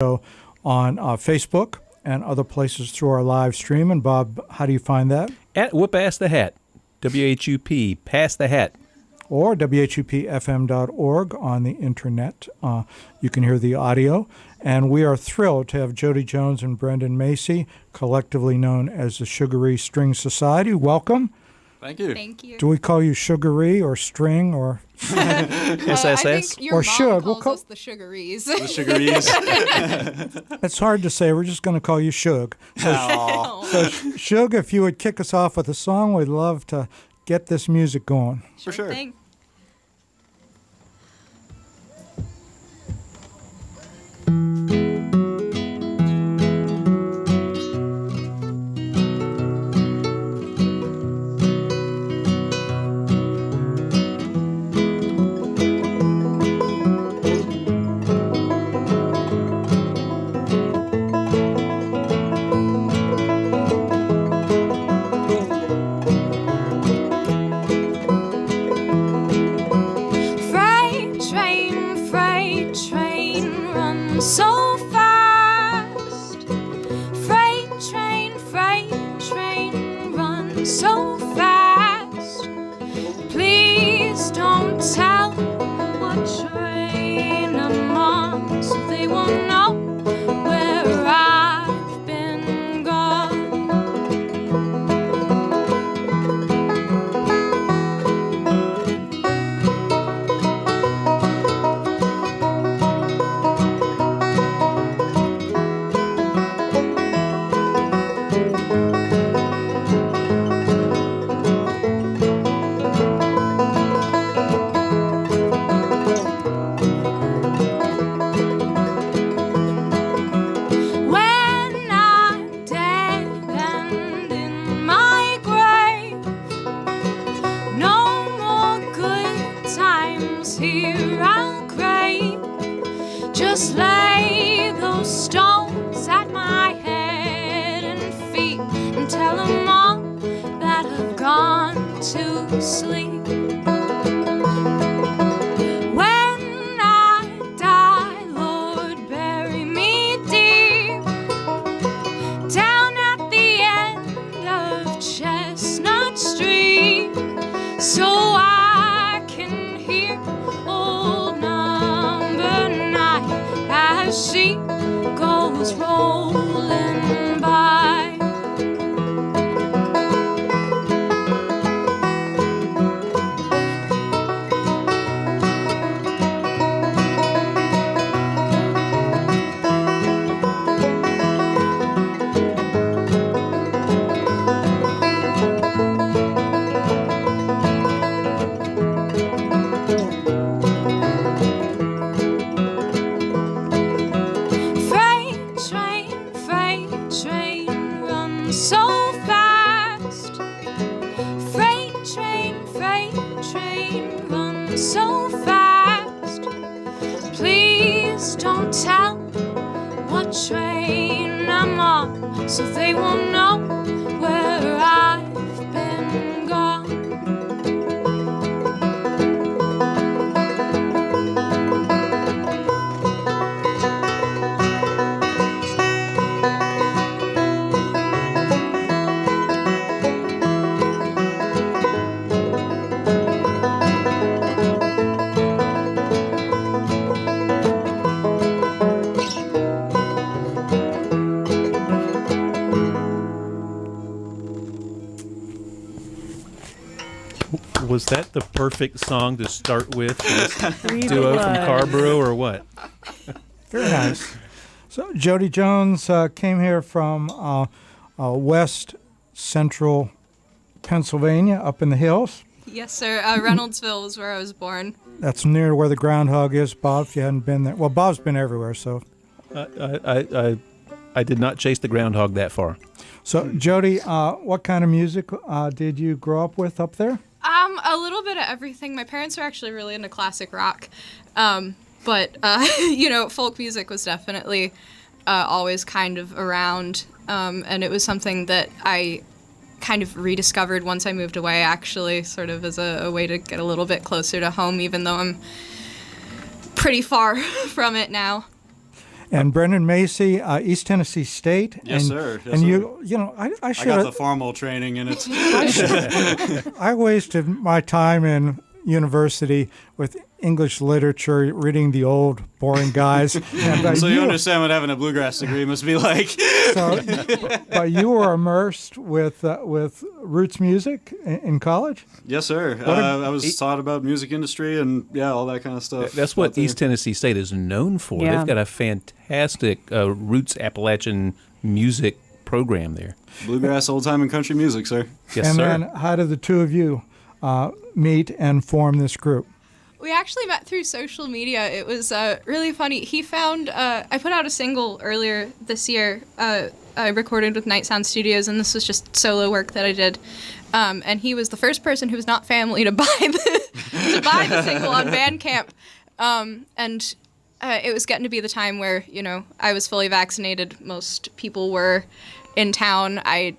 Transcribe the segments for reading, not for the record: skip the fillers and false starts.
on Facebook and other places through our live stream. And Bob, how do you find that? At WHUP Ask the Hat, WHUP, Pass the Hat. Or WHUPFM.org on the internet. You can hear the audio. And we are thrilled to have Jody Jones and Brendan Macy, collectively known as the Sugaree String Society. Welcome. Thank you. Thank you. Do we call you Sugaree or String or SSS? I think your or mom Shug? calls us the Sugarees. The Sugarees. It's hard to say. We're just going to call you Shug. So Shug, if you would kick us off with a song, we'd love to get this music going. For sure. Thing. So fast, freight train, run so fast. Please don't tell what train I'm on, so they won't know where I've been gone. Just lay those stones at my head and feet and tell them all that I've gone to sleep. When I die, Lord, bury me deep down at the end of Chestnut Street, so I can hear old number 9 as she goes rolling by. So fast, freight train, run so fast. Please don't tell what train I'm on, so they won't know where I've been gone. Was that the perfect song to start with? Duo from Carborough or what? Very nice. So Jody Jones came here from west central Pennsylvania, up in the hills. Yes, sir. Reynoldsville was where I was born. That's near where the groundhog is, Bob, if you hadn't been there. Well, Bob's been everywhere, so. I did not chase the groundhog that far. So, Jody, what kind of music did you grow up with up there? A little bit of everything. My parents are actually really into classic rock, but folk music was definitely always kind of around, and it was something that I kind of rediscovered once I moved away, actually, sort of as a way to get a little bit closer to home, even though I'm pretty far from it now. And Brendan Macy, East Tennessee State. Yes, and, sir. Yes, and sir. I I should got the have. formal training in it. I wasted my time in university with English literature, reading the old, boring guys. And, So you understand what having a bluegrass degree must be like. So, but you were immersed with roots music in college? Yes, sir. I was taught about music industry and all that kind of stuff. That's what East Tennessee State is known for. Yeah. They've got a fantastic roots Appalachian music program there. Bluegrass, old time, and country music, sir. Yes, And sir. then how did the two of you meet and form this group? We actually met through social media. It was really funny. He found, I put out a single earlier this year. I recorded with Night Sound Studios, and this was just solo work that I did. And he was the first person who was not family to buy the single on Bandcamp. And it was getting to be the time where, I was fully vaccinated. Most people were in town. I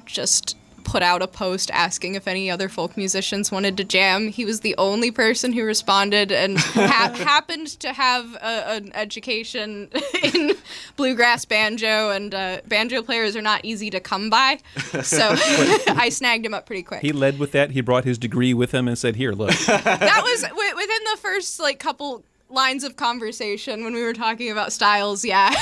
just put out a post asking if any other folk musicians wanted to jam. He was the only person who responded and happened to have an education in bluegrass banjo, and banjo players are not easy to come by. So I snagged him up pretty quick. He led with that. He brought his degree with him and said, "Here, look." That was within the first couple lines of conversation when we were talking about styles. Yeah.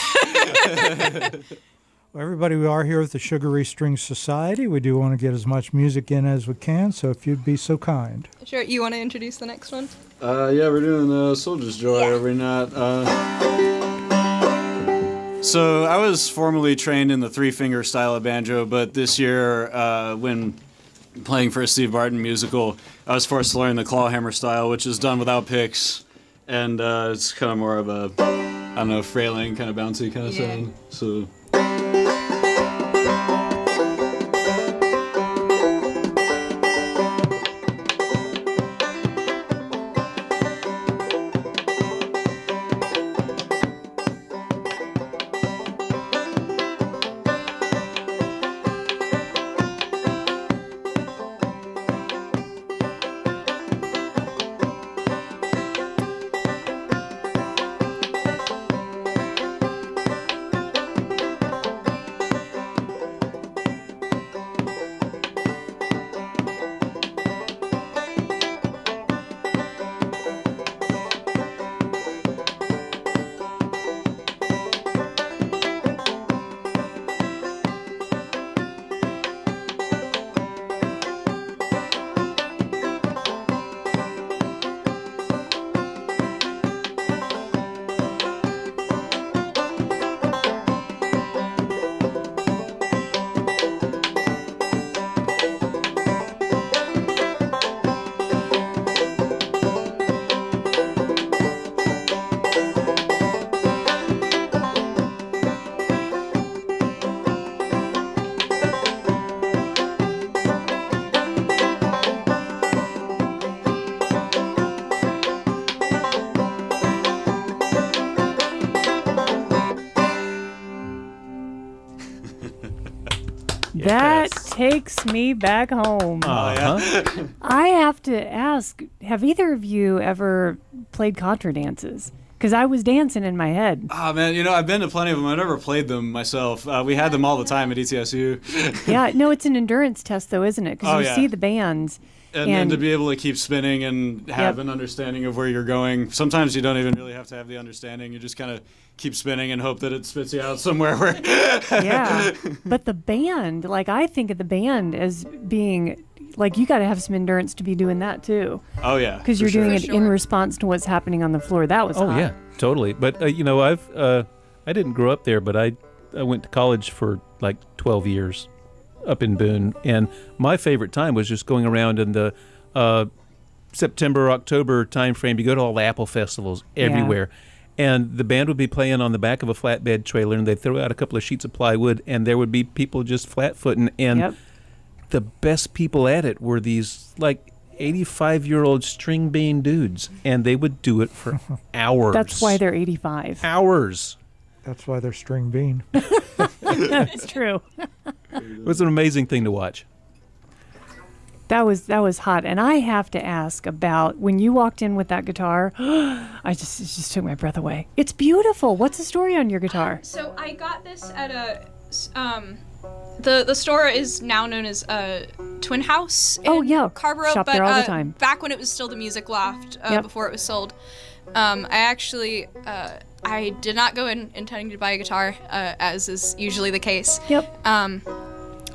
Well, everybody, we are here with the Sugaree String Society. We do want to get as much music in as we can, so if you'd be so kind. Sure. You want to introduce the next one? Yeah, we're doing Soldier's Joy every night. So I was formerly trained in the three-finger style of banjo, but this year, when playing for a Steve Martin musical, I was forced to learn the clawhammer style, which is done without picks, and it's kind of more of a, I don't know, frailing, kind of bouncy kind of sound. So. That takes me back home. I have to ask, have either of you ever played contra dances? Because I was dancing in my head. Oh, man, I've been to plenty of them. I've never played them myself. We had them all the time at ETSU. Yeah, no, it's an endurance test, though, isn't it? Because you yeah. see the bands. And to be able to keep spinning and have an understanding of where you're going. Sometimes you don't even really have to have the understanding. You just kind of keep spinning and hope that it spits you out somewhere where... Yeah, but the band, I think of the band as being... you got to have some endurance to be doing that, too. Oh, yeah. Because you're doing it sure. in response to what's happening on the floor. That was hot. Yeah, totally. But, I didn't grow up there, but I went to college for 12 years up in Boone. And my favorite time was just going around in the September, October time frame. You go to all the Apple festivals everywhere. And the band would be playing on the back of a flatbed trailer, and they'd throw out a couple of sheets of plywood, and there would be people just flat-footing. And the best people at it were these 85-year-old string bean dudes, and they would do it for hours. That's why they're 85. Hours. That's why they're string bean. That's true. It was an amazing thing to watch. That was hot. And I have to ask about when you walked in with that guitar. It just took my breath away. It's beautiful. What's the story on your guitar? So I got this at a the store is now known as Twin House in Carborough, Shop but there all the time. back when it was still the Music Loft, before it was sold, I actually I did not go in intending to buy a guitar, as is usually the case.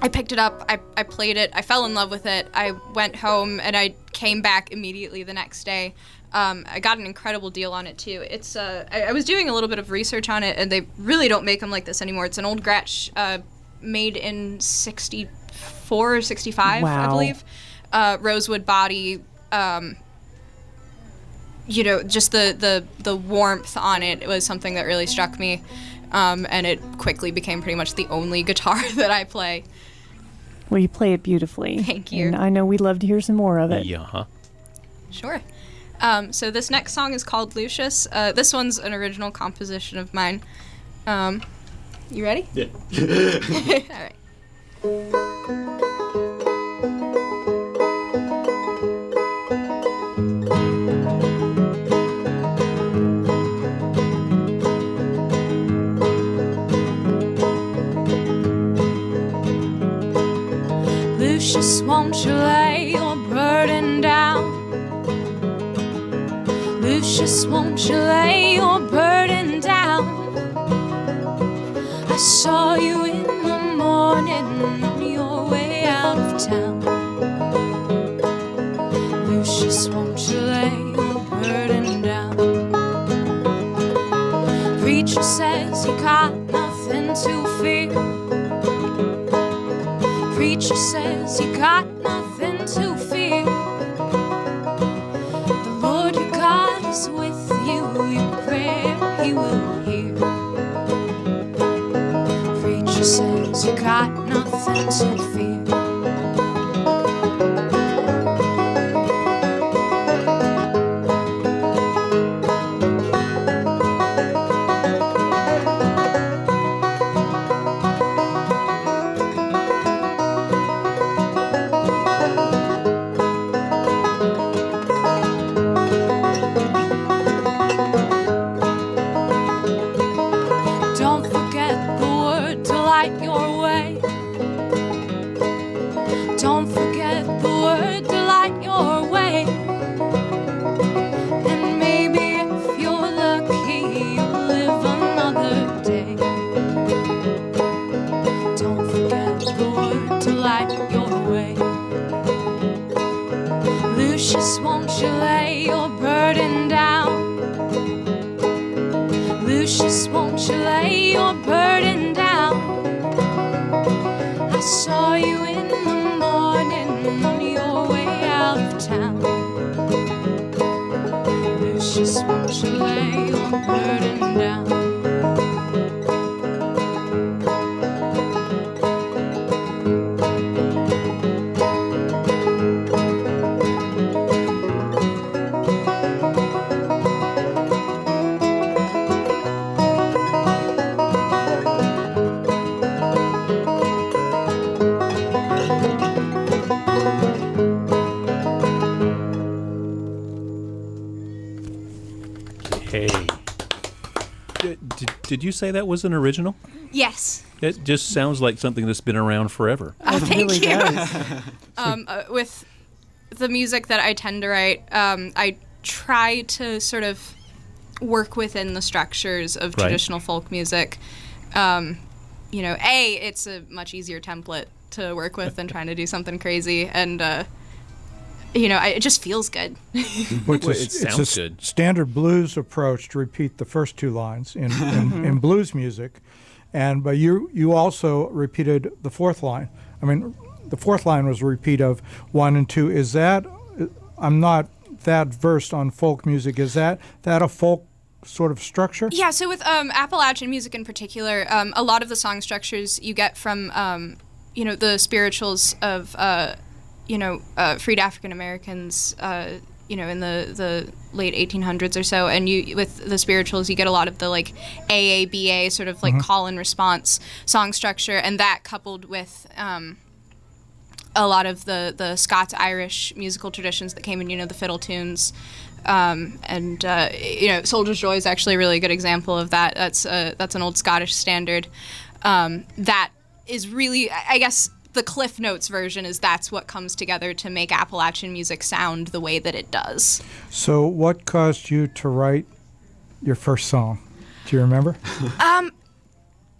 I picked it up, I played it, I fell in love with it, I went home, and I came back immediately the next day. I got an incredible deal on it, too. It's I was doing a little bit of research on it, and they really don't make them like this anymore. It's an old Gretsch, made in 64 or 65, I believe. Rosewood body, just the warmth on it was something that really struck me, and it quickly became pretty much the only guitar that I play. Well, you play it beautifully. Thank you. And I know we'd love to hear some more of it. Yeah. Sure. So this next song is called Lucious. This one's an original composition of mine. You ready? Yeah. All right. Lucious, won't you lay your burden down? Lucious, won't you lay your burden down? I saw you in the morning on your way out of town. Lucious, won't you lay your burden down? Preacher says you got nothing to fear. Preacher says you got nothing to fear. The Lord your God is with you, your prayer he will hear. Preacher says you got nothing to fear. Don't forget the word to light your way. Don't forget the word to light your way. And maybe if you're lucky, you'll live another day. Don't forget the word to light your way. Lucious, won't you lay your burden down? Lucious, won't you lay your burden down? I saw you in the morning on your way out of town. Lucious, won't you lay your burden down? Hey. Did you say that was an original? Yes. It just sounds like something that's been around forever. Thank you. Does. With the music that I tend to write, I try to sort of work within the structures of traditional folk music. It's a much easier template to work with than trying to do something crazy, and it just feels good. It sounds good. Standard blues approach to repeat the first two lines in blues music, but you also repeated the fourth line. I mean, the fourth line was a repeat of 1 and 2. Is that? I'm not that versed on folk music. Is that a folk sort of structure? Yeah. So with Appalachian music in particular, a lot of the song structures you get from the spirituals of freed African Americans, in the late 1800s or so, and with the spirituals, you get a lot of the like AABA sort of like call and response song structure, and that coupled with a lot of the Scots-Irish musical traditions that came in, the fiddle tunes. Soldier's Joy is actually a really good example of that. That's an old Scottish standard. That is really, I guess, the Cliff Notes version is that's what comes together to make Appalachian music sound the way that it does. So what caused you to write your first song? Do you remember?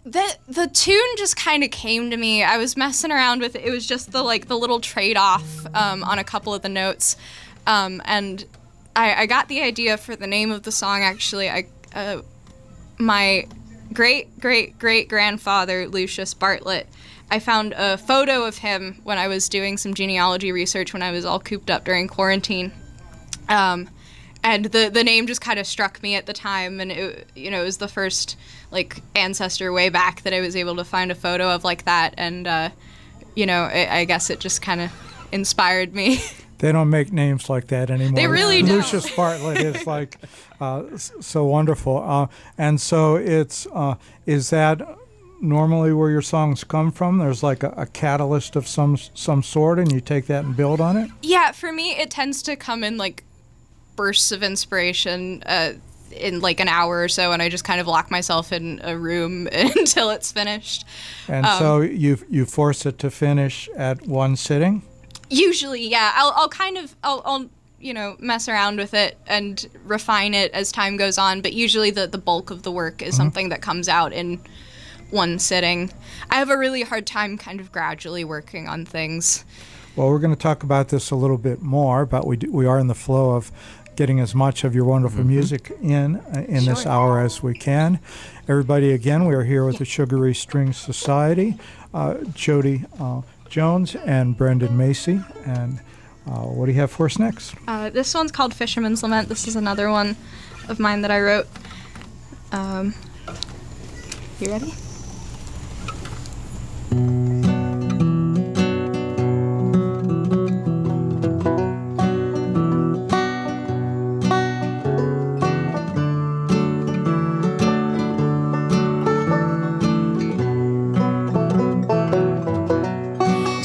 The tune just kind of came to me. I was messing around with it. It was just the little trade-off on a couple of the notes. And I got the idea for the name of the song, actually. My great-great-great-grandfather, Lucious Bartlett, I found a photo of him when I was doing some genealogy research when I was all cooped up during quarantine. And the name just kind of struck me at the time, and it was the first ancestor way back that I was able to find a photo of like that, and I guess it just kind of inspired me. They don't make names like that anymore. They really don't. Lucious Bartlett is so wonderful, and so it's is that normally where your songs come from? There's a catalyst of some sort, and you take that and build on it. Yeah, for me, it tends to come in bursts of inspiration in an hour or so, and I just kind of lock myself in a room until it's finished. And so you force it to finish at one sitting? Usually, yeah. I'll mess around with it and refine it as time goes on, but usually the bulk of the work is something that comes out in one sitting. I have a really hard time kind of gradually working on things. Well, we're going to talk about this a little bit more, but we are in the flow of getting as much of your wonderful music in this hour as we can. Everybody, again, we are here with the Sugaree String Society, Jody Jones and Brendan Macy. And what do you have for us next? This one's called Fisherman's Lament. This is another one of mine that I wrote. You ready?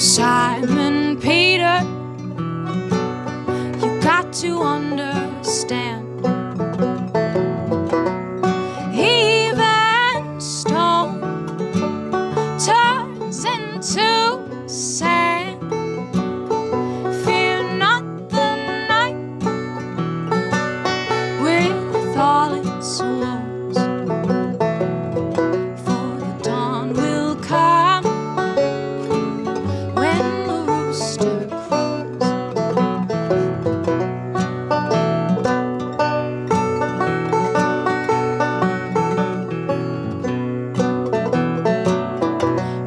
Simon Peter, you got to understand. Even stone turns into sand. Fear not the night with all its woes, for the dawn will come when the rooster crows.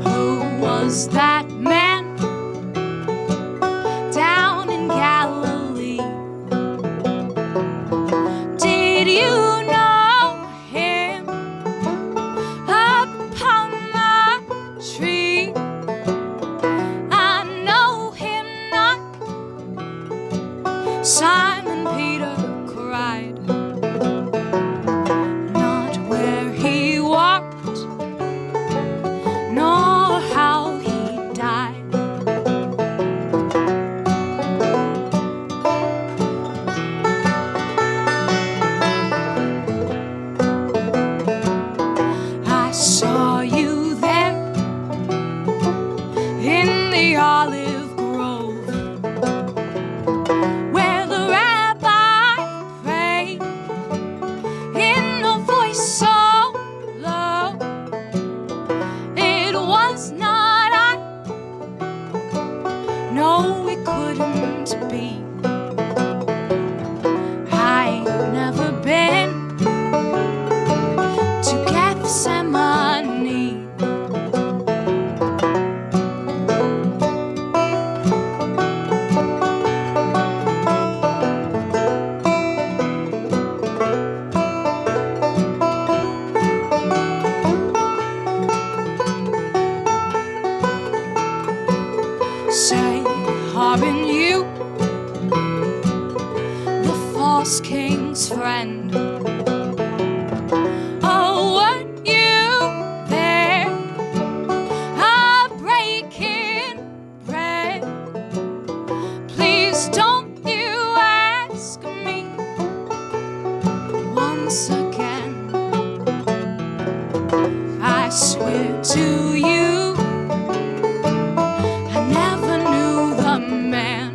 Who was that man down in Galilee? Did you know him upon the tree? I know him not, Simon Peter cried. Not where he walked, nor how he died. I saw you there in the olive grove, where the rabbi prayed in a voice so low. It was not I, no, it couldn't be. I ain't never been to Gethsemane. Say, aren't you the false king's friend? Oh, weren't you there, breaking bread swear to you, I never knew the man.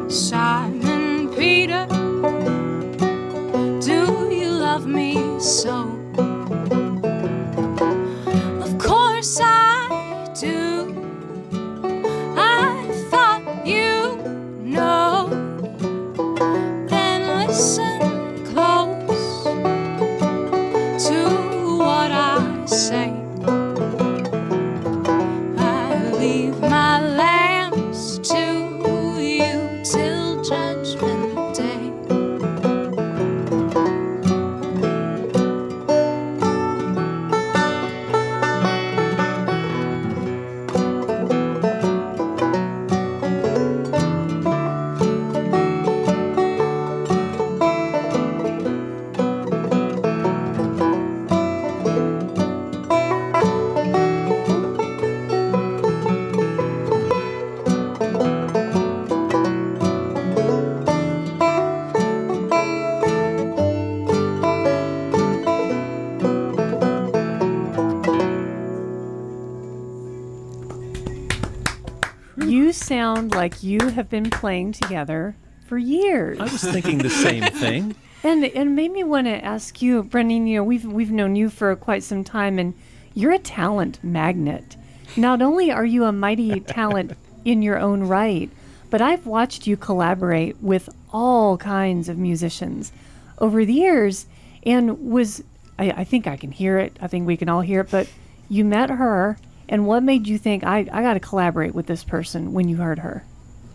Simon Peter, do you love me so? Of course I do. I thought you know. Then listen close to what I say. I leave my lambs to you till Judgment Day. You sound like you have been playing together for years. I was thinking the same thing. And it made me want to ask you, Brendan, you know, we've known you for quite some time, and you're a talent magnet. Not only are you a mighty talent in your own right, but I've watched you collaborate with all kinds of musicians over the years, and I think I can hear it. I think we can all hear it, but you met her, and what made you think, I got to collaborate with this person when you heard her?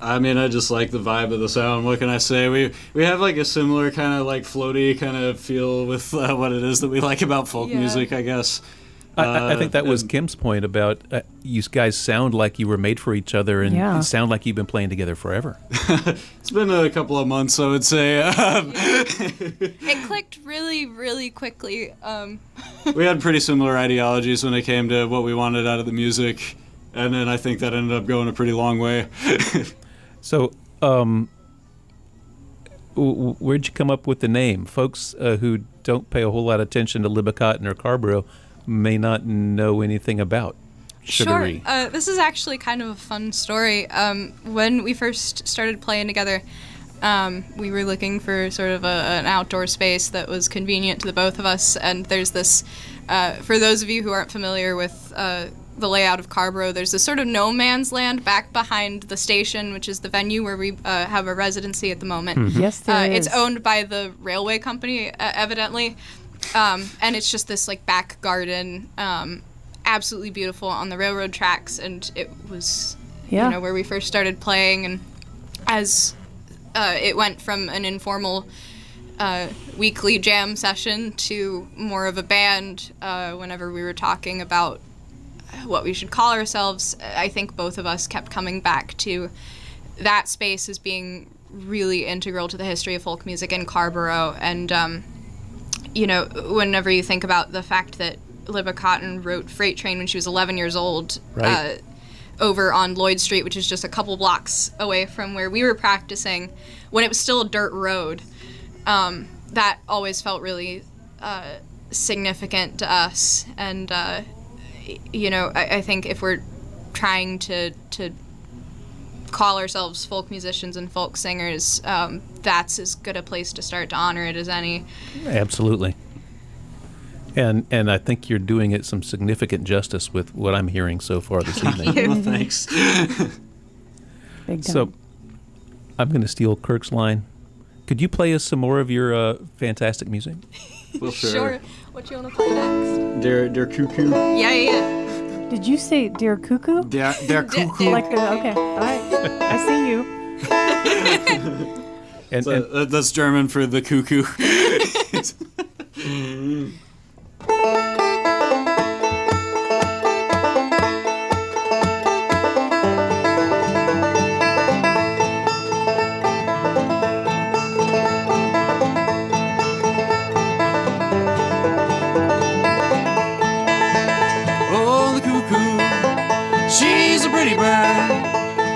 I mean, I just like the vibe of the sound. What can I say? We have like a similar kind of like floaty kind of feel with what it is that we like about folk music, I guess. I think that was Kim's point about you guys sound like you were made for each other and Yeah. you sound like you've been playing together forever. It's been a couple of months, I would say. It clicked really, really quickly. We had pretty similar ideologies when it came to what we wanted out of the music, and then I think that ended up going a pretty long way. So, where'd you come up with the name? Folks who don't pay a whole lot of attention to Libby-Cotton or Carrboro may not know anything about Sugaree. Sure. This is actually kind of a fun story. When we first started playing together, we were looking for sort of an outdoor space that was convenient to the both of us. And there's this, for those of you who aren't familiar with the layout of Carrboro, there's this sort of no man's land back behind the station, which is the venue where we have a residency at the moment. Yes, there is. It's owned by the railway company, evidently. And it's just this like back garden, absolutely beautiful on the railroad tracks. And it was, Yeah. you know, where we first started playing. And as it went from an informal weekly jam session to more of a band, whenever we were talking about what we should call ourselves, I think both of us kept coming back to that space as being really integral to the history of folk music in Carrboro. And you know, whenever you think about the fact that Libby-Cotton wrote Freight Train when she was 11 years old, Right. over on Lloyd Street, which is just a couple blocks away from where we were practicing, when it was still a dirt road, that always felt really significant to us. And, you know, I think if we're trying to call ourselves folk musicians and folk singers, that's as good a place to start to honor it as any. Absolutely. And I think you're doing it some significant justice with what I'm hearing so far this evening. Well, thanks. Big time. So I'm going to steal Kirk's line. Could you play us some more of your fantastic music? Well, sure. What you want to play next? Dear Cuckoo. Yeah. Did you say Dear Cuckoo? Dear Cuckoo. Like the, okay, all right. I see you. And, That's German for the cuckoo. Oh, the cuckoo, she's a pretty bird,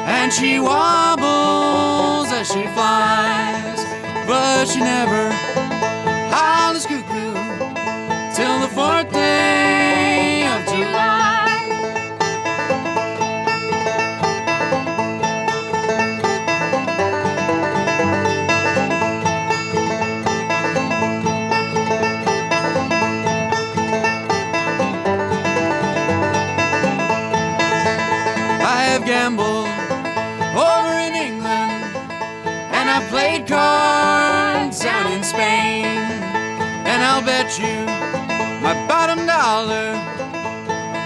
and she wobbles as she flies, but she never howls cuckoo till the 4th day of July. I have gambled over in England, and I've played cards down in Spain, and I'll bet you my bottom dollar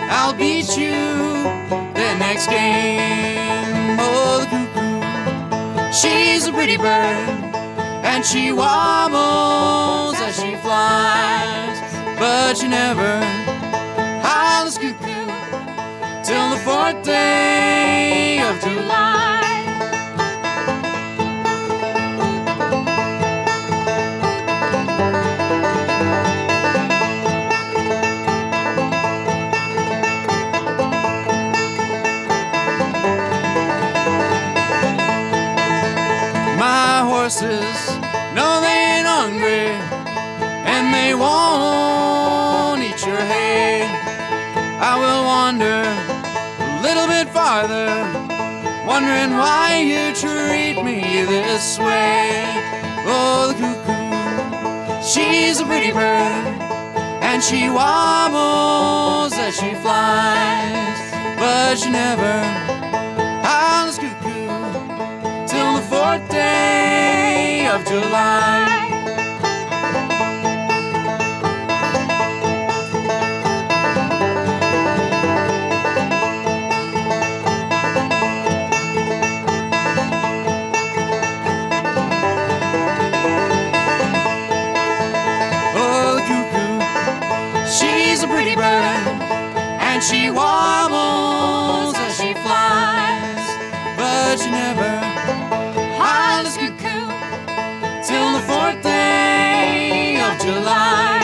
I'll beat you the next game. Oh, the cuckoo, she's a pretty bird, and she wobbles as she flies, but she never howls cuckoo till the 4th day of July. My horses, no, they ain't hungry, and they won't eat your hay. I will wander a little bit farther, wondering why you treat me this way. Oh, the cuckoo, she's a pretty bird, and she wobbles as she flies, but she never howls cuckoo till the 4th day of July. Oh, the cuckoo, she's a pretty bird, and she wobbles as she flies, but she never howls cuckoo till the 4th day of July.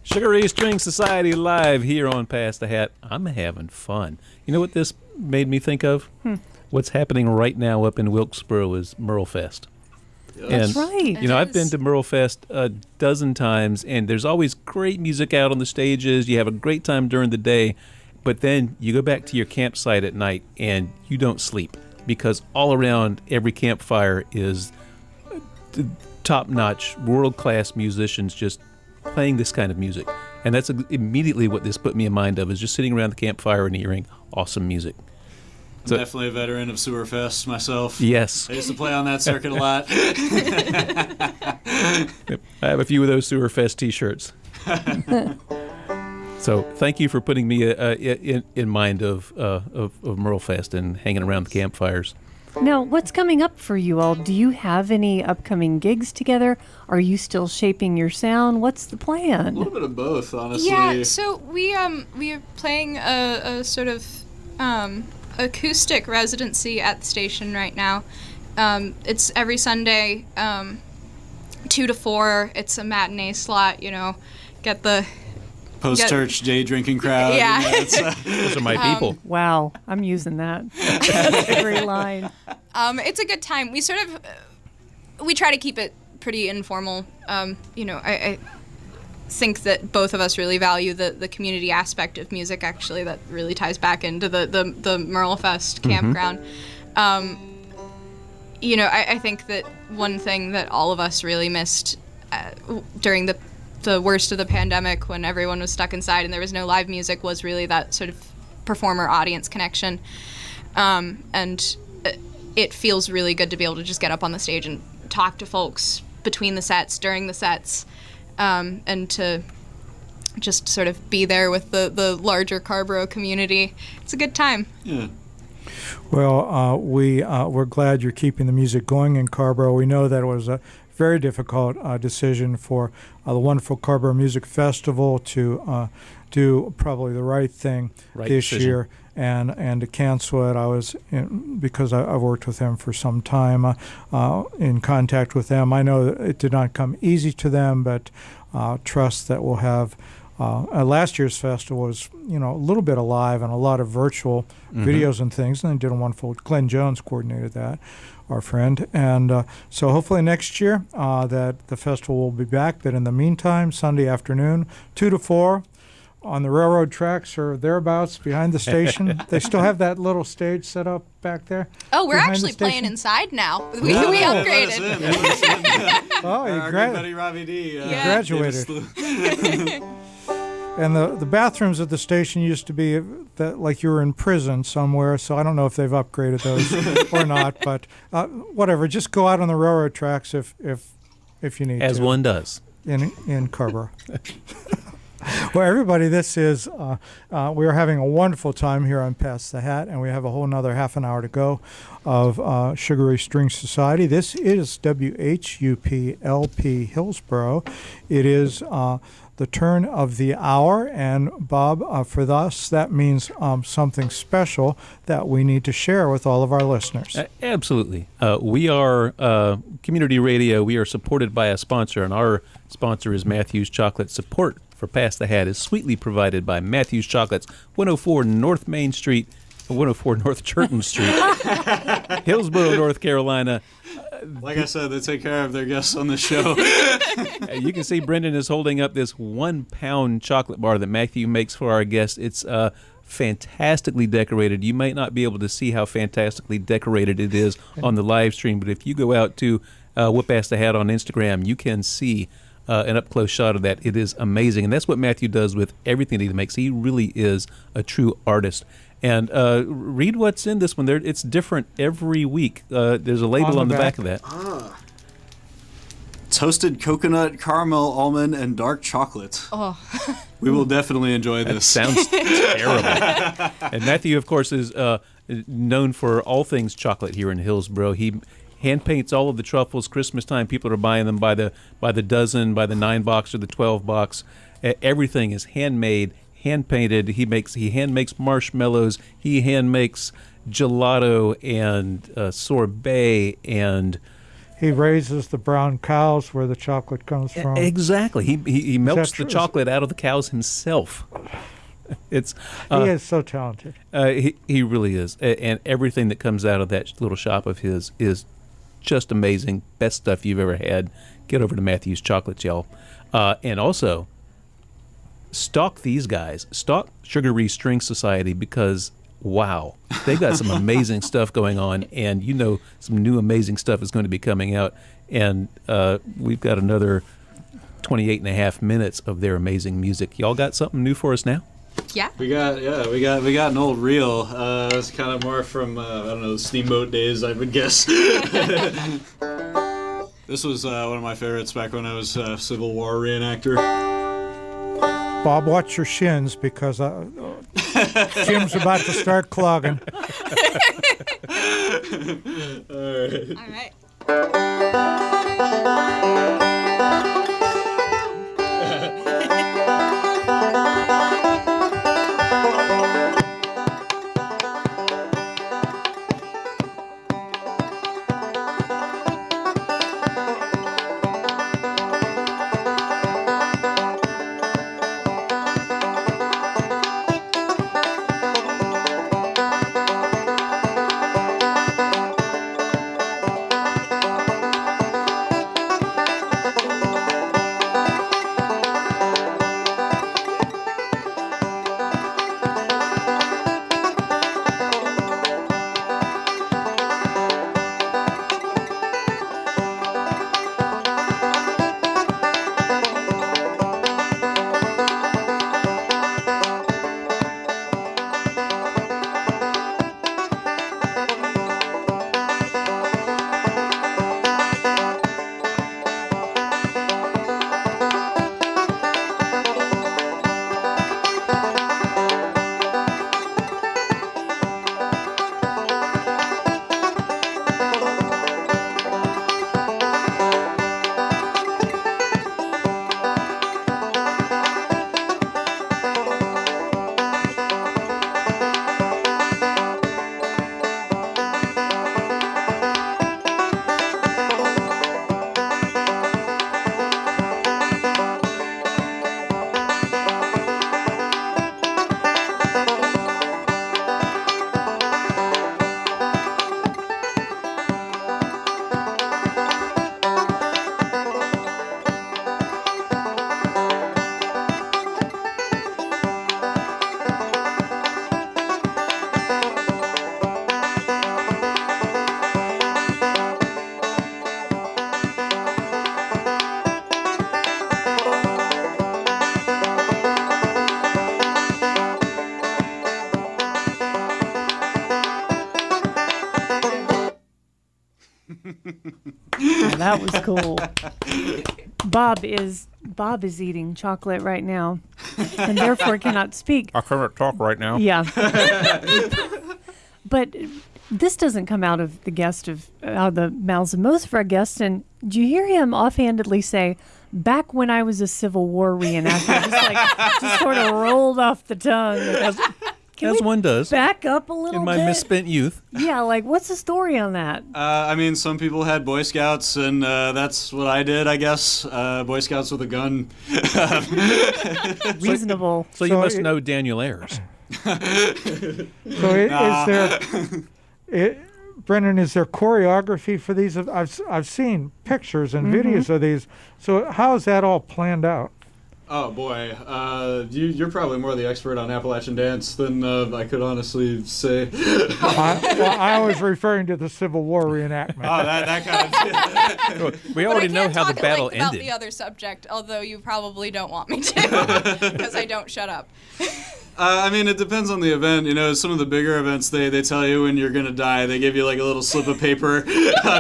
Sugaree String Society live here on Pass the Hat. I'm having fun. You know what this made me think of? What's happening right now up in Wilkesboro is Merlefest. That's right. You know, I've been to Merlefest a dozen times, and there's always great music out on the stages. You have a great time during the day, but then you go back to your campsite at night, and you don't sleep because all around every campfire is top-notch, world-class musicians just playing this kind of music. And that's immediately what this put me in mind of, is just sitting around the campfire and hearing awesome music. I'm definitely a veteran of Sewerfest myself. Yes. I used to play on that circuit a lot. Yep. I have a few of those Sewerfest t-shirts. So thank you for putting me in mind of Merlefest and hanging around the campfires. Now, what's coming up for you all? Do you have any upcoming gigs together? Are you still shaping your sound? What's the A plan? little bit of both, honestly. Yeah, so we are playing a sort of acoustic residency at the station right now. It's every Sunday, 2 to 4. It's a matinee slot, you know, get the Post-church day drinking crowd. Yeah. You know, it's, Those are my people. Wow, I'm using that. That's a great line. It's a good time. We sort of we try to keep it pretty informal. You know, I think that both of us really value the community aspect of music. Actually, that really ties back into the Merlefest campground. You know, I think that one thing that all of us really missed during the the worst of the pandemic, when everyone was stuck inside and there was no live music, was really that sort of performer-audience connection. And it feels really good to be able to just get up on the stage and talk to folks between the sets, during the sets, and to just sort of be there with the larger Carborough community. It's a good time. Yeah. Well, we're glad you're keeping the music going in Carborough. We know that it was a very difficult decision for the wonderful Carborough Music Festival to do probably the right thing this year and to cancel it. I was, because I've worked with them for some time, in contact with them. I know that it did not come easy to them, but trust that we'll have. Last year's festival was, a little bit alive and a lot of virtual videos and things, and they did a wonderful. Glenn Jones coordinated that, our friend, and so hopefully next year that the festival will be back. But in the meantime, Sunday afternoon, 2 to 4, on the railroad tracks or thereabouts behind the station. They still have that little stage set up back there. Oh, we're behind the actually playing station? inside now. We Let upgraded. us in, let us in. Oh, you Our good buddy Robbie D. graduated. And the bathrooms at the station used to be that like you were in prison somewhere, so I don't know if they've upgraded those or not, but whatever. Just go out on the railroad tracks if you need to. As one does. In Carborough. Well, everybody, this is, we are having a wonderful time here on Pass the Hat, and we have a whole another half an hour to go of Sugaree String Society. This is WHUP LP Hillsborough. It is the turn of the hour, and Bob, for us, that means something special that we need to share with all of our listeners. Absolutely. We are community radio. We are supported by a sponsor, and our sponsor is Matthews Chocolate. Support for Pass the Hat is sweetly provided by Matthews Chocolates, 104 North Main Street, 104 North Churton Street, Hillsborough, North Carolina. Like I said, they take care of their guests on the show. You can see Brendan is holding up this 1 pound chocolate bar that Matthew makes for our guests. It's fantastically decorated. You might not be able to see how fantastically decorated it is on the live stream, but if you go out to WHUP Pass the Hat on Instagram, you can see an up-close shot of that. It is amazing, and that's what Matthew does with everything that he makes. He really is a true artist. And read what's in this one. It's different every week. There's a label on the back of that. Toasted coconut, caramel, almond, and dark chocolate. Oh. We will definitely enjoy That this. sounds terrible. And Matthew, of course, is known for all things chocolate here in Hillsborough. He hand paints all of the truffles. Christmas time, people are buying them by the dozen, by the 9-box or the 12-box. Everything is handmade, hand painted. He hand makes marshmallows. He hand makes gelato and sorbet, and He raises the brown cows where the chocolate comes from. exactly. He melts the true? chocolate out of the cows himself. It's He is so talented. he really is, and everything that comes out of that little shop of his is just amazing. Best stuff you've ever had. Get over to Matthew's Chocolates, y'all. And also, stalk these guys. Stalk Sugaree String Society, because, wow, they got some amazing stuff going on, and some new amazing stuff is going to be coming out. And we've got another 28 and a half minutes of their amazing music. Y'all got something new for us now? Yeah. We got an old reel. It's kind of more from the Steamboat days, I would guess. This was one of my favorites back when I was a Civil War reenactor. Bob, watch your shins, because Jim's about to start clogging. All right. Oh, that was cool. Bob is eating chocolate right now, and therefore cannot speak. I cannot talk right now. Yeah. But this doesn't come out of the mouths of most of our guests. And did you hear him offhandedly say, "Back when I was a Civil War reenactor," just sort of rolled off the tongue. As one does. Back up a little In my bit? misspent youth. Yeah, what's the story on that? I mean, some people had Boy Scouts, and that's what I did, I guess. Boy Scouts with a gun. Reasonable. So you must know Daniel Ayers. Brendan, is there choreography for these? I've seen pictures and videos of these. So how is that all planned out? Oh boy, you're probably more the expert on Appalachian dance than I could honestly say. I was referring to the Civil War reenactment. Oh, that kind of. We already know how the battle about ended. the other subject, although you probably don't want me to, because I don't shut up. I mean, it depends on the event. You know, some of the bigger events, they tell you when you're gonna die. They give you like a little slip of paper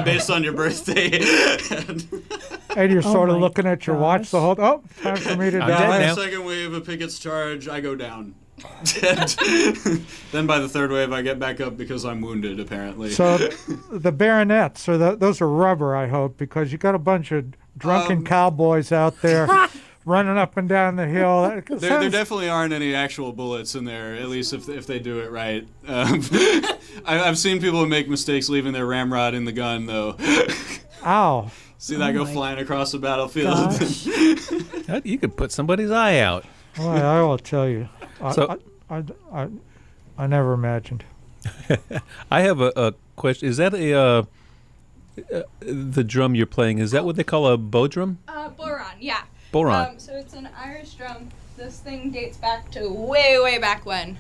based on your birthday. And you're sort of my looking at your watch the whole. Oh, time for me to I'm die. dead now. Second wave of Pickett's charge, I go down. Then by the third wave, I get back up because I'm wounded, apparently. So the baronets, those are rubber, I hope, because you got a bunch of drunken cowboys out there running up and down the hill. There definitely aren't any actual bullets in there, at least if they do it right. I've seen people make mistakes leaving their ramrod in the gun, though. Ow. See that go flying across the battlefield. You could put somebody's eye out. Well, I will tell you. So- I never imagined. I have a question. Is that the drum you're playing? Is that what they call a bow drum? Boron, yeah. Boron. So it's an Irish drum. This thing dates back to way back when.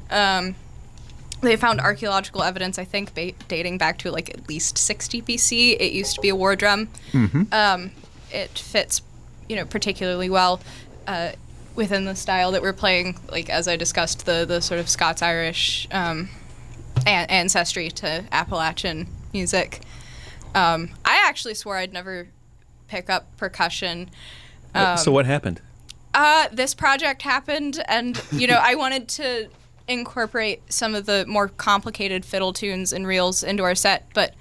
They found archaeological evidence, I think, dating back to like at least 60 BC. It used to be a war drum. It fits, particularly well within the style that we're playing. Like as I discussed, the sort of Scots-Irish ancestry to Appalachian music. I actually swore I'd never pick up percussion. So what happened? This project happened, and I wanted to incorporate some of the more complicated fiddle tunes and reels into our set, but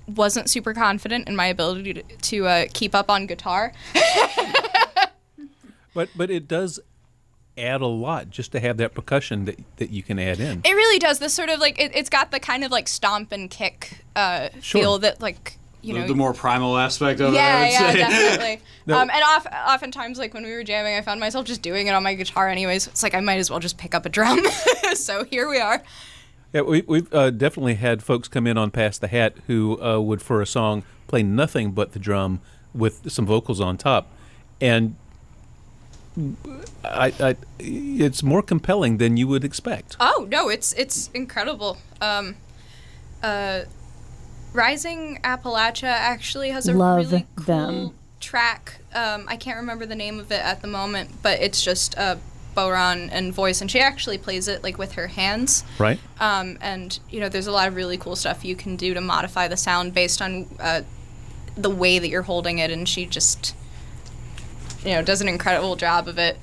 wasn't super confident in my ability to keep up on guitar. But it does add a lot just to have that percussion that you can add in. It really does. This sort of like it's got the kind of like stomp and kick feel that like. The more primal aspect of it, I would yeah, say. definitely. No. And oftentimes, like when we were jamming, I found myself just doing it on my guitar anyways. It's like I might as well just pick up a drum. So here we are. Yeah, we've definitely had folks come in on Pass the Hat who would, for a song, play nothing but the drum with some vocals on top. And it's more compelling than you would expect. Oh, no, it's incredible. Rising Appalachia actually has a really cool track. I can't remember the name of it at the moment, but it's just Boron and voice, and she actually plays it like with her hands. Right. And there's a lot of really cool stuff you can do to modify the sound based on the way that you're holding it, and she just does an incredible job of it.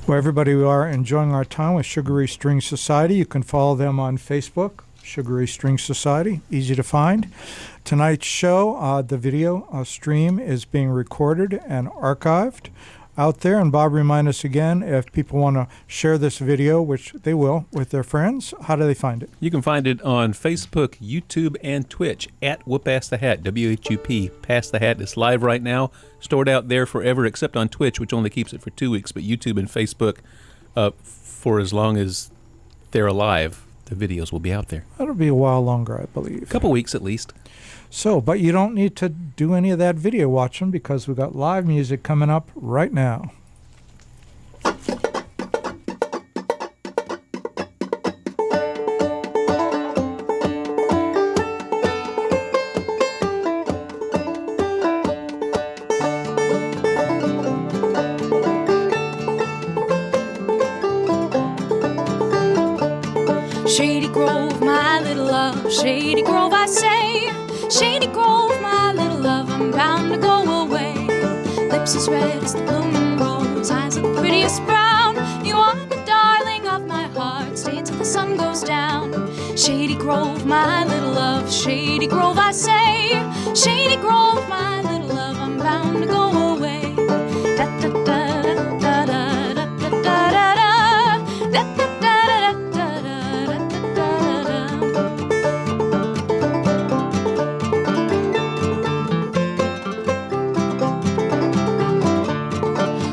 Well, everybody, we are enjoying our time with Sugaree String Society. You can follow them on Facebook. Sugaree String Society, easy to find. Tonight's show, the video stream is being recorded and archived out there. And Bob, remind us again, if people want to share this video, which they will, with their friends, how do they find it? You can find it on Facebook, YouTube, and Twitch at Whoop Pass the Hat, WHUP. Pass the Hat is live right now, stored out there forever, except on Twitch, which only keeps it for 2 weeks, but YouTube and Facebook for as long as they're alive. The videos will be out there. That'll be a while longer, I believe. A couple weeks at least. So, but you don't need to do any of that video watching because we've got live music coming up right now. Shady Grove, my little love, Shady Grove, I say. Shady Grove, my little love, I'm bound to go away. Lips as red as the blooming rose, eyes of the prettiest brown. You are the darling of my heart, stay till the sun goes down. Shady Grove, my little love, Shady Grove, I say. Shady Grove, my little love, I'm bound to go away. Da da da da da da da da da da da da da da.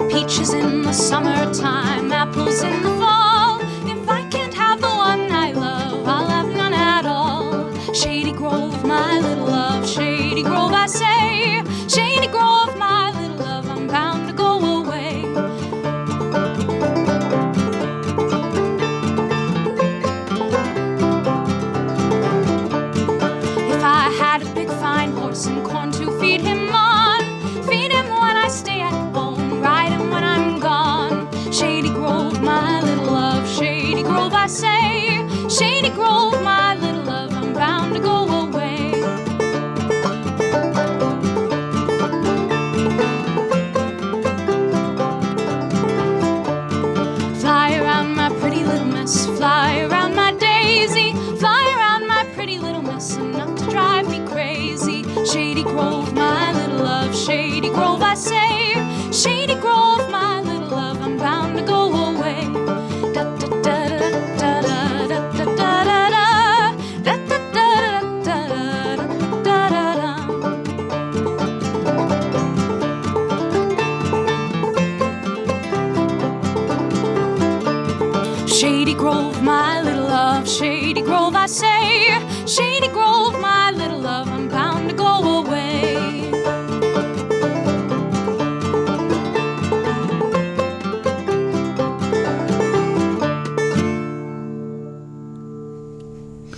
Peaches in the summertime, apples in the fall. If I can't have the one I love, I'll have none at all. Shady Grove, my little love, Shady Grove, I say. Shady Grove, my little love, I'm bound to go away. If I had a big fine horse and corn to feed him on, feed him when I stay at home, ride him when I'm gone. Shady Grove, my little love, Shady Grove, I say. Shady Grove, my little love, I'm bound to go away. Fly around my pretty little miss, fly around my daisy, fly around my pretty little miss, enough to drive me crazy. Shady Grove, my little love, Shady Grove, I say. Shady Grove, my little love, I'm bound to go away. Da da da da da da da da da da da da da da da da. Shady Grove, my little love, Shady Grove, I say. Shady Grove, my little love, I'm bound to go away.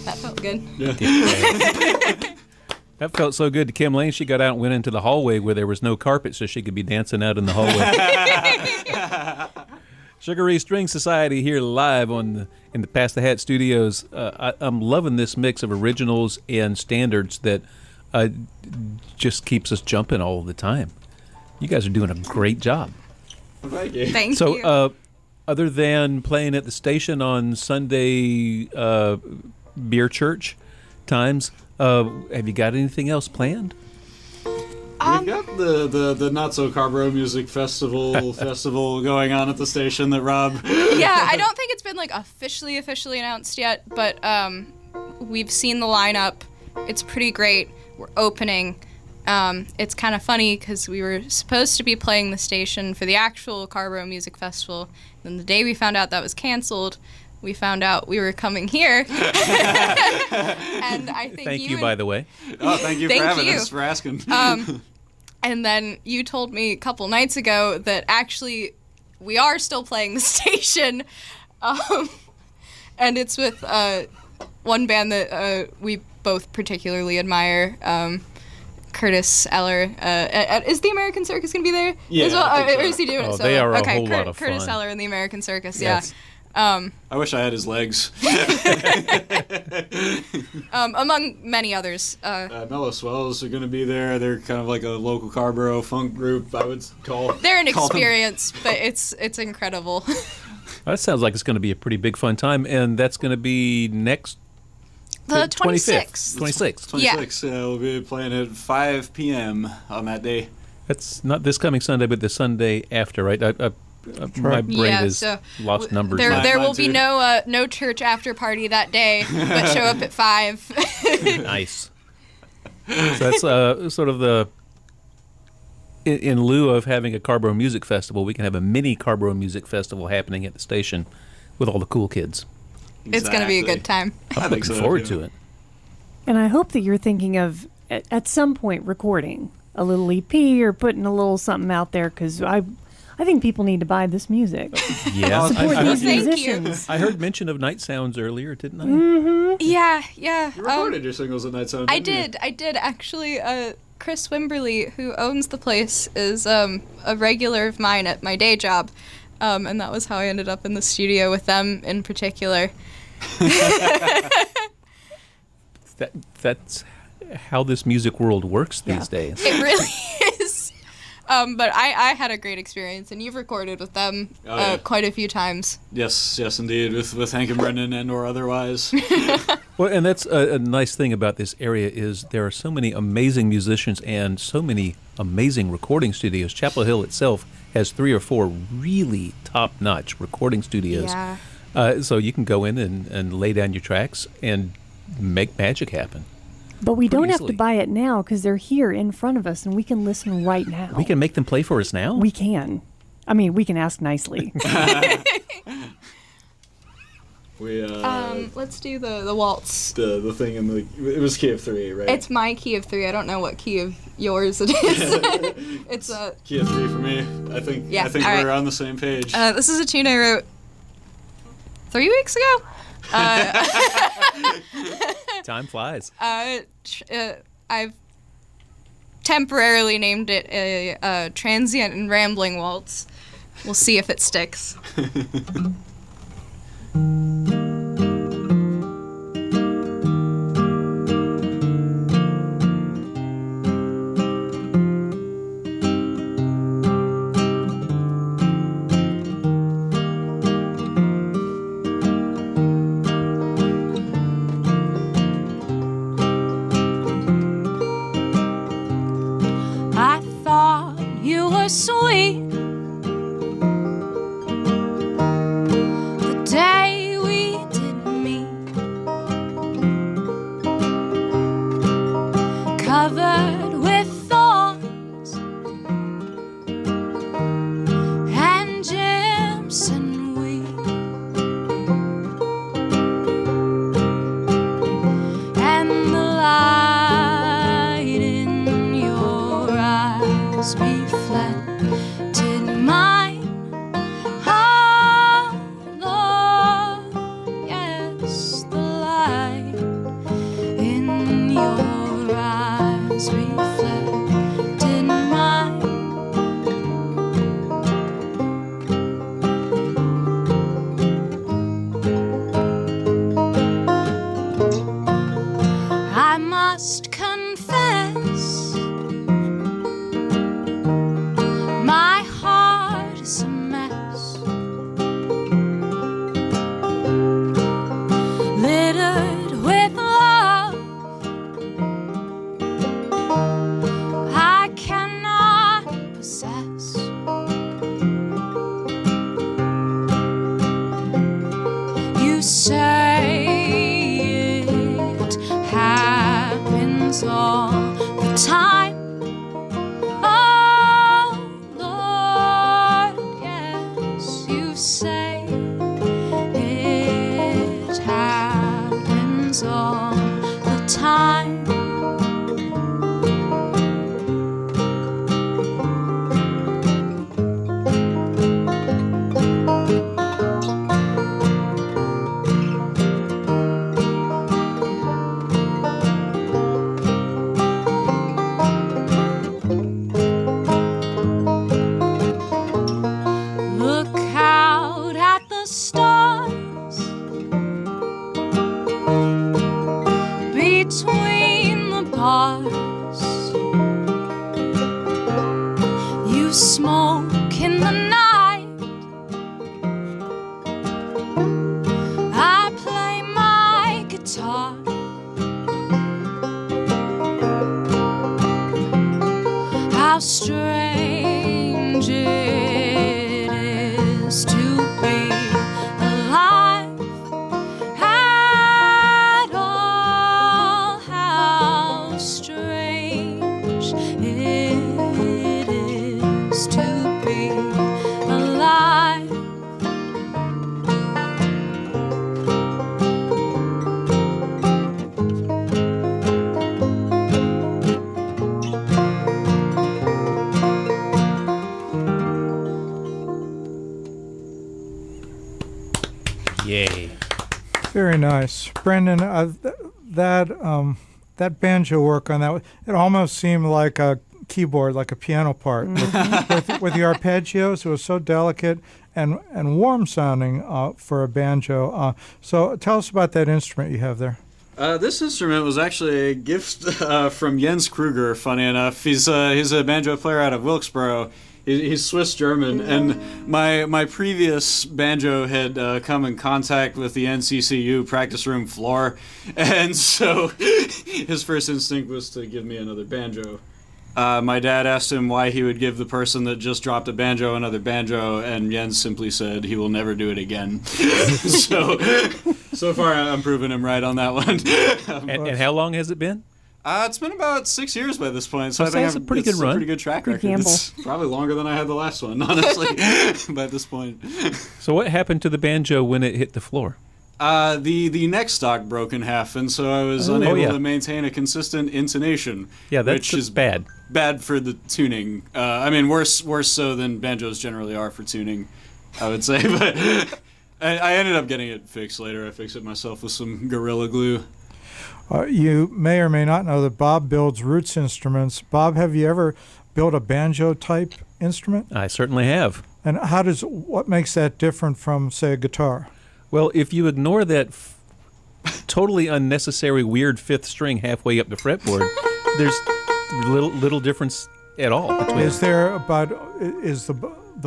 That felt good. That felt so good to Kim Lane. She got out and went into the hallway where there was no carpet so she could be dancing out in the hallway. Sugaree String Society here live in the Pass the Hat studios. I'm loving this mix of originals and standards that just keeps us jumping all the time. You guys are doing a great job. Thank you. Thank you. So, other than playing at the station on Sunday beer church times, have you got anything else planned? We've got the Not So Carbro Music Festival going on at the station that Rob. Yeah, I don't think it's been like officially announced yet, but we've seen the lineup. It's pretty great. We're opening. It's kind of funny because we were supposed to be playing the station for the actual Carbro Music Festival. Then the day we found out that was canceled, we found out we were coming here. And I think Thank you, by the way. Oh, thank you for Thank having you. us, for asking. And then you told me a couple nights ago that actually we are still playing the station. And it's with one band that we both particularly admire, Curtis Eller. Is the American Circus going to be there as well? I think so. Or is he doing it solo? They are a okay, whole lot of Curtis fun. Eller and the American Circus, Yes. I wish I had his legs. among many others. Mellow Swells are going to be there. They're kind of like a local Carbro funk group, I would call. They're an call them. experience, but it's incredible. That sounds like it's going to be a pretty big fun time, and that's going to be next The 26th. 26th. 26. We'll be playing at 5 p.m. on that day. That's not this coming Sunday, but the Sunday after, right? My brain Yeah, has so lost numbers. There, now. there will Mine be too. no church after party that day, but show up at 5. Nice. So that's sort of the. In lieu of having a Carbro Music Festival, we can have a mini Carbro Music Festival happening at the station with all the cool kids. It's going to be a good time. I I'm think looking so, forward too. to it. And I hope that you're thinking of, at some point, recording a little EP or putting a little something out there, because I think people need to buy this music. Yeah, Support these Thank you. musicians. I heard mention of Night Sounds earlier, didn't I? Yeah. You recorded your singles at Night Sound, I didn't you? did actually. Chris Wimberly, who owns the place, is a regular of mine at my day job, and that was how I ended up in the studio with them in particular. That's how this music world works these Yeah. days. It really is. But I had a great experience, and you've recorded with them yeah. quite a few times. Yes, indeed, with Hank and Brendan and or otherwise. Well, and that's a nice thing about this area is there are so many amazing musicians and so many amazing recording studios. Chapel Hill itself has 3 or 4 really top-notch recording studios. Yeah. So you can go in and lay down your tracks and make magic happen. But we don't have easily. to buy it now because they're here in front of us and we can listen right now. We can make them play for us now? We can. I mean, we can ask nicely. We Let's do the waltz. the thing in the it was key of 3, right? It's my key of 3. I don't know what key of yours it is. It's a. key of 3 for me. I think Yeah, I think all we're right. on the same page. This is a tune I wrote 3 weeks ago. Time flies. I've temporarily named it a transient and rambling waltz. We'll see if it sticks. I thought you were sweet the day we did meet, covered with thorns and gems and wheat, and the light in your eyes reflected mine. Oh, Lord, yes, the light in your eyes reflected mine. I must confess, my heart is a mess, littered with love I cannot possess. You say it happens all the time. Oh, Lord, yes, you say it happens all the time. Look out at the stars between the bars. You smoke in the night, I play my guitar. How strange it is to be alive at all. How strange it is to be alive. Yay. Very nice, Brendan. That banjo work on that, it almost seemed like a keyboard, like a piano part with the arpeggios. It was so delicate and warm sounding for a banjo. So tell us about that instrument you have there. This instrument was actually a gift from Jens Kruger, funny enough. He's a banjo player out of Wilkesboro. He's Swiss German, and my previous banjo had come in contact with the NCCU practice room floor, and so his first instinct was to give me another banjo. My dad asked him why he would give the person that just dropped a banjo another banjo, and Jens simply said he will never do it again. So far I'm proving him right on that one. And how long has it been? It's been about 6 years by this point, so I think that's a pretty good it's run. a pretty good track record. gamble. It's probably longer than I had the last one, honestly, by this point. So what happened to the banjo when it hit the floor? The neck stock broke in half, and so I was unable yeah. to maintain a consistent intonation. Yeah, that's which is bad. Bad for the tuning. I mean, worse so than banjos generally are for tuning, I would say. But I ended up getting it fixed later. I fixed it myself with some Gorilla Glue. You may or may not know that Bob builds roots instruments. Bob, have you ever built a banjo-type instrument? I certainly have. And what makes that different from, say, a guitar? Well, if you ignore that totally unnecessary weird fifth string halfway up the fretboard, there's little difference at all between. Is the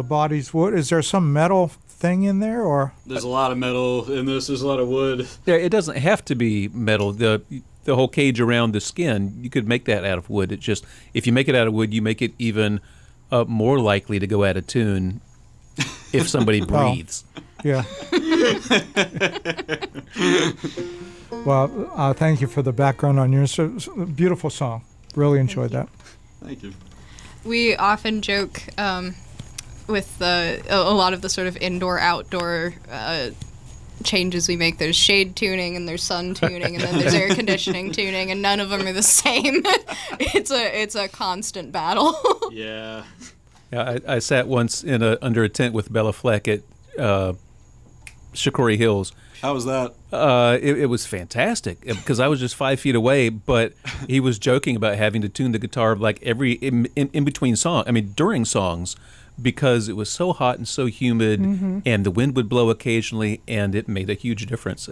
body's wood? Is there some metal thing in there, or? There's a lot of metal in this. There's a lot of wood. Yeah, it doesn't have to be metal. The whole cage around the skin, you could make that out of wood. It just, if you make it out of wood, you make it even more likely to go out of tune if somebody breathes. Yeah. Well, thank you for the background on yours. Beautiful song. Really enjoyed that. Thank you. We often joke with a lot of the sort of indoor-outdoor changes we make. There's shade tuning and there's sun tuning and then there's air conditioning tuning, and none of them are the same. It's a constant battle. Yeah. Yeah, I sat once under a tent with Bella Fleck at Sugaree Hills. How was that? It was fantastic because I was just 5 feet away, but he was joking about having to tune the guitar like in between songs. I mean, during songs, because it was so hot and so humid, and the wind would blow occasionally, and it made a huge difference.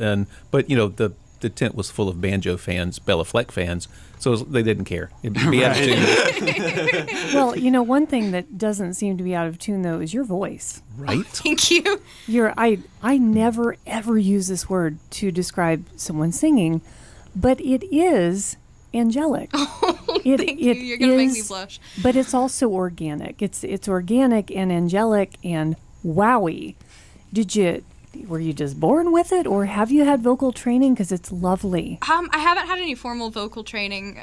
But you know, the tent was full of banjo fans, Bella Fleck fans, so they didn't care. It'd be out of tune. Well, you know, one thing that doesn't seem to be out of tune, though, is your voice. Right? Thank you. I never, ever use this word to describe someone singing, but it is angelic. Thank you. You're going to make me blush. But it's also organic. It's organic and angelic and wowie. Were you just born with it, or have you had vocal training? Because it's lovely. I haven't had any formal vocal training.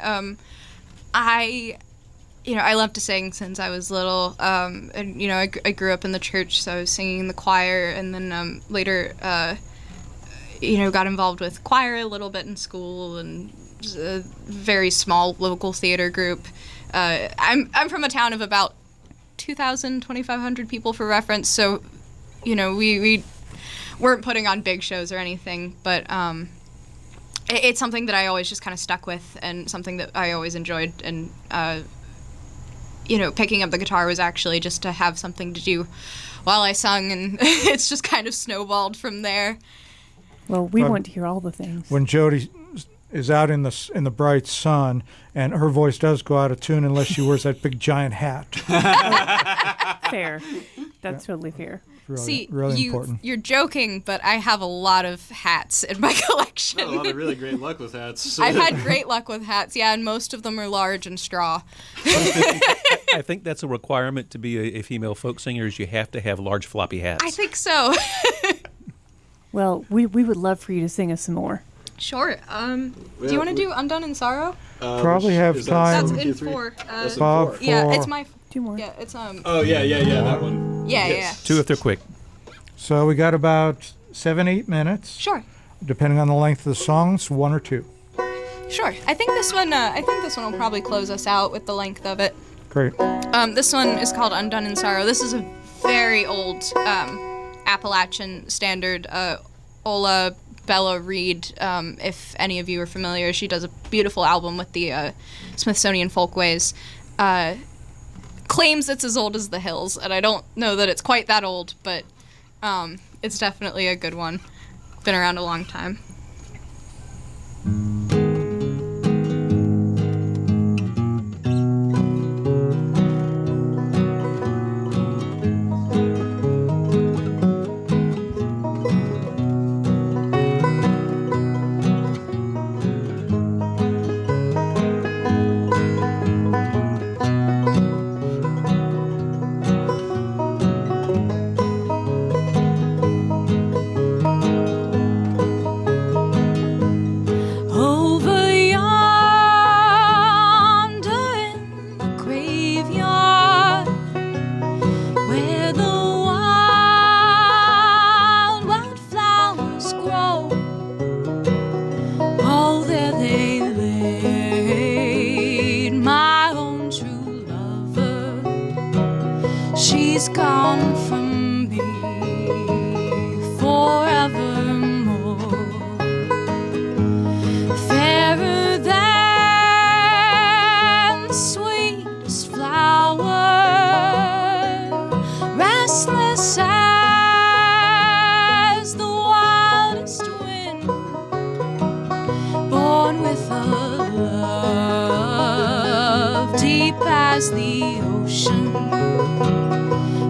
I love to sing since I was little. And I grew up in the church, so I was singing in the choir, and then later, got involved with choir a little bit in school and a very small local theater group. I'm from a town of about 2,500 people for reference, so we weren't putting on big shows or anything, but it's something that I always just kind of stuck with, and something that I always enjoyed. And picking up the guitar was actually just to have something to do while I sung, and it's just kind of snowballed from there. Well, we want to hear all the things. When Jody is out in the bright sun, and her voice does go out of tune unless she wears that big giant hat. Fair. That's totally fair. See, really important. You're joking, but I have a lot of hats in my collection. A lot of really great luck with hats. I've had great luck with hats, yeah, and most of them are large and straw. I think that's a requirement to be a female folk singer, is you have to have large floppy hats. I think so. Well, we would love for you to sing us some more. Sure. Do you want to do Undone Sorrow? Probably have time. That's in 4. Bob, yeah, it's my... 2 more. Yeah, it's Oh, yeah, that one. Yeah. 2 if they're quick. So we got about 7-8 minutes. Sure. Depending on the length of the songs, 1 or 2. Sure. I think this one will probably close us out with the length of it. Great. This one is called Undone Sorrow. This is a very old Appalachian standard. Ola Bella Reed, if any of you are familiar, she does a beautiful album with the Smithsonian Folkways. Claims it's as old as the hills, and I don't know that it's quite that old, but it's definitely a good one. Been around a long time. born with a love deep as the ocean.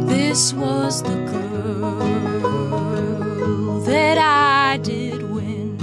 This was the girl that I did win.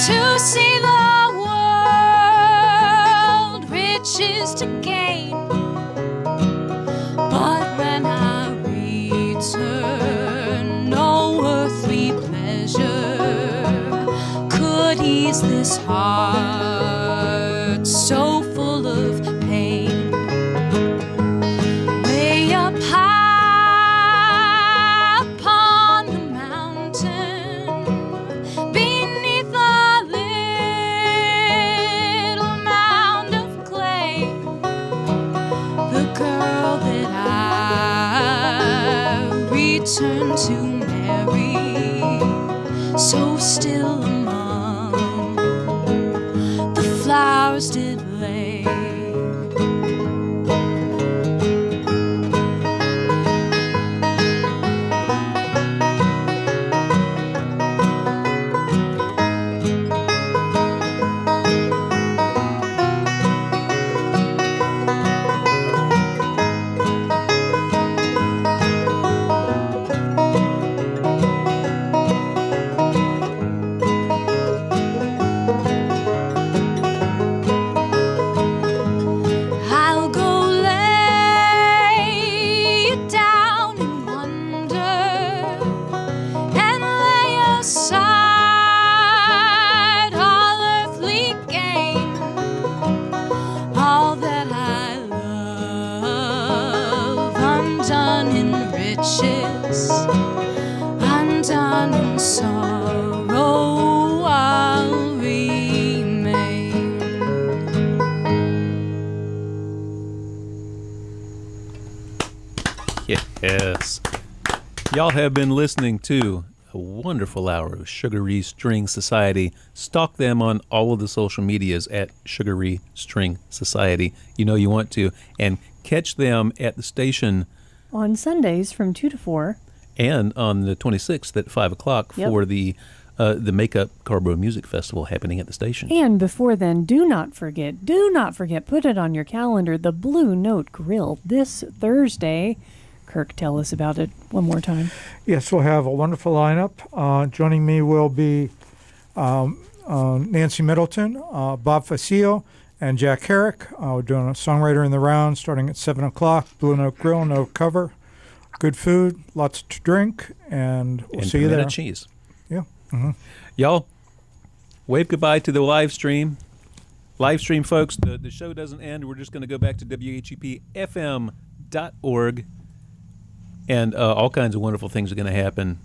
To see the world, riches to gain. But when I return, no earthly pleasure could ease this heart so full of pain. Way up high upon the mountain, beneath the turn to marry, so still among the flowers did lay. Undone in sorrow, I'll remain. Yes. Y'all have been listening to a wonderful hour of Sugaree String Society. Stalk them on all of the social medias at Sugaree String Society. You know you want to. And catch them at the station On Sundays from 2 to 4. and on the 26th at 5 o'clock Yep. for the Makeup Carborough Music Festival happening at the station. And before then, do not forget, put it on your calendar, the Blue Note Grill this Thursday. Kirk, tell us about it one more time. Yes, we'll have a wonderful lineup. Joining me will be Nancy Middleton, Bob Facile, and Jack Herrick. We're doing a songwriter in the round starting at 7 o'clock. Blue Note Grill, no cover. Good food, lots to drink, and we'll see you there. pimento cheese. Yeah. Mm-hmm. Y'all, wave goodbye to the live stream. Live stream, folks, the show doesn't end. We're just going to go back to WHUPFM.org, and all kinds of wonderful things are going to happen